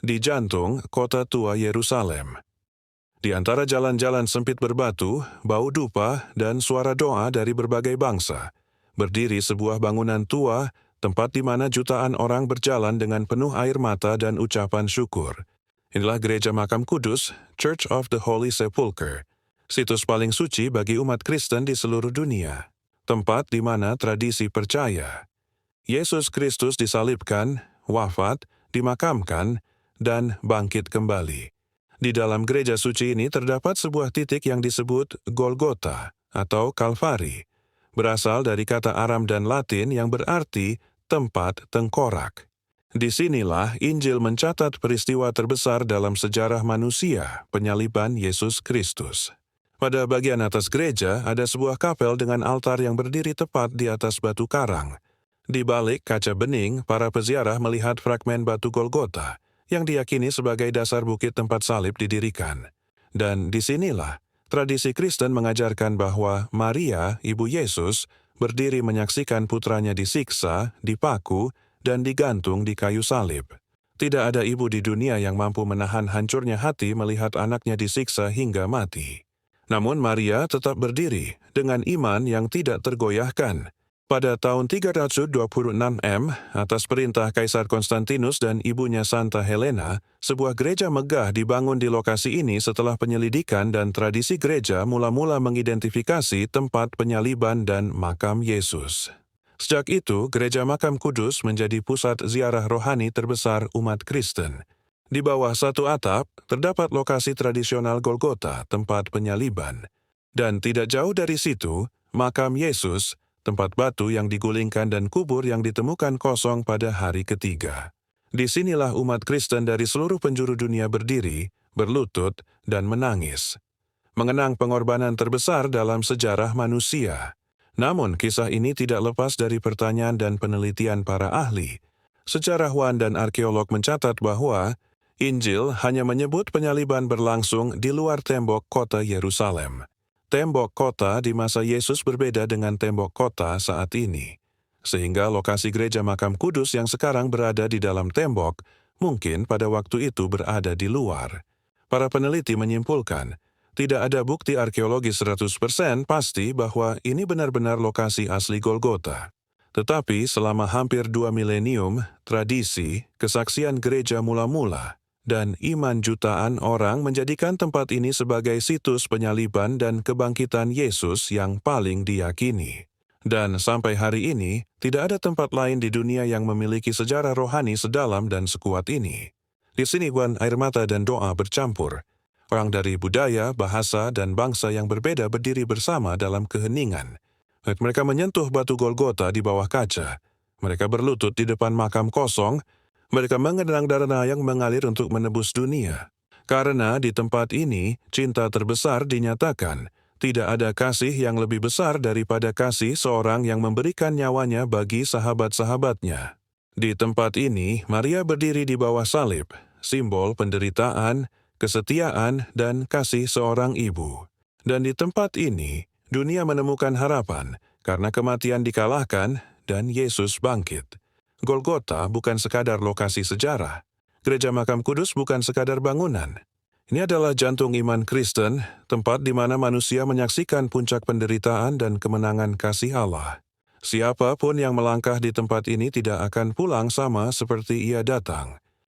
di jantung kota tua Yerusalem. Di antara jalan-jalan sempit berbatu, bau dupa, dan suara doa dari berbagai bangsa, berdiri sebuah bangunan tua, tempat di mana jutaan orang berjalan dengan penuh air mata dan ucapan syukur. Inilah Gereja Makam Kudus, Church of the Holy Sepulchre, situs paling suci bagi umat Kristen di seluruh dunia. Tempat di mana tradisi percaya Yesus Kristus disalibkan, wafat, dimakamkan, dan bangkit kembali. Di dalam gereja suci ini terdapat sebuah titik yang disebut Golgota atau Kalvari, berasal dari kata Aram dan Latin yang berarti tempat tengkorak. Disinilah Injil mencatat peristiwa terbesar dalam sejarah manusia, penyaliban Yesus Kristus. Pada bagian atas gereja ada sebuah kapel dengan altar yang berdiri tepat di atas batu karang. Di balik kaca bening, para peziarah melihat fragmen batu Golgota, yang diyakini sebagai dasar bukit tempat salib didirikan. Dan disinilah tradisi Kristen mengajarkan bahwa Maria, ibu Yesus, berdiri menyaksikan putranya disiksa, dipaku, dan digantung di kayu salib. Tidak ada ibu di dunia yang mampu menahan hancurnya hati melihat anaknya disiksa hingga mati. Namun Maria tetap berdiri dengan iman yang tidak tergoyahkan. Pada tahun 326 M, atas perintah Kaisar Konstantinus dan ibunya Santa Helena, sebuah gereja megah dibangun di lokasi ini setelah penyelidikan dan tradisi gereja mula-mula mengidentifikasi tempat penyaliban dan makam Yesus. Sejak itu, Gereja Makam Kudus menjadi pusat ziarah rohani terbesar umat Kristen. Di bawah satu atap, terdapat lokasi tradisional Golgota, tempat penyaliban. Dan tidak jauh dari situ, makam Yesus, tempat batu yang digulingkan dan kubur yang ditemukan kosong pada hari ketiga. Disinilah umat Kristen dari seluruh penjuru dunia berdiri, berlutut, dan menangis. Mengenang pengorbanan terbesar dalam sejarah manusia. Namun, kisah ini tidak lepas dari pertanyaan dan penelitian para ahli. Sejarawan dan arkeolog mencatat bahwa Injil hanya menyebut penyaliban berlangsung di luar tembok kota Yerusalem. Tembok kota di masa Yesus berbeda dengan tembok kota saat ini, sehingga lokasi Gereja Makam Kudus yang sekarang berada di dalam tembok, mungkin pada waktu itu berada di luar. Para peneliti menyimpulkan, tidak ada bukti arkeologi 100% pasti bahwa ini benar-benar lokasi asli Golgota. Tetapi selama hampir 2 milenium, tradisi, kesaksian gereja mula-mula, dan iman jutaan orang menjadikan tempat ini sebagai situs penyaliban dan kebangkitan Yesus yang paling diyakini. Dan sampai hari ini, tidak ada tempat lain di dunia yang memiliki sejarah rohani sedalam dan sekuat ini. Di sini air mata dan doa bercampur. Orang dari budaya, bahasa, dan bangsa yang berbeda berdiri bersama dalam keheningan. Mereka menyentuh batu Golgota di bawah kaca. Mereka berlutut di depan makam kosong. Mereka mengenang darah yang mengalir untuk menebus dunia. Karena di tempat ini, cinta terbesar dinyatakan. Tidak ada kasih yang lebih besar daripada kasih seorang yang memberikan nyawanya bagi sahabat-sahabatnya. Di tempat ini, Maria berdiri di bawah salib, simbol penderitaan, kesetiaan, dan kasih seorang ibu. Dan di tempat ini, dunia menemukan harapan, karena kematian dikalahkan dan Yesus bangkit. Golgota bukan sekadar lokasi sejarah. Gereja Makam Kudus bukan sekadar bangunan. Ini adalah jantung iman Kristen, tempat di mana manusia menyaksikan puncak penderitaan dan kemenangan kasih Allah. Siapapun yang melangkah di tempat ini tidak akan pulang sama seperti ia datang.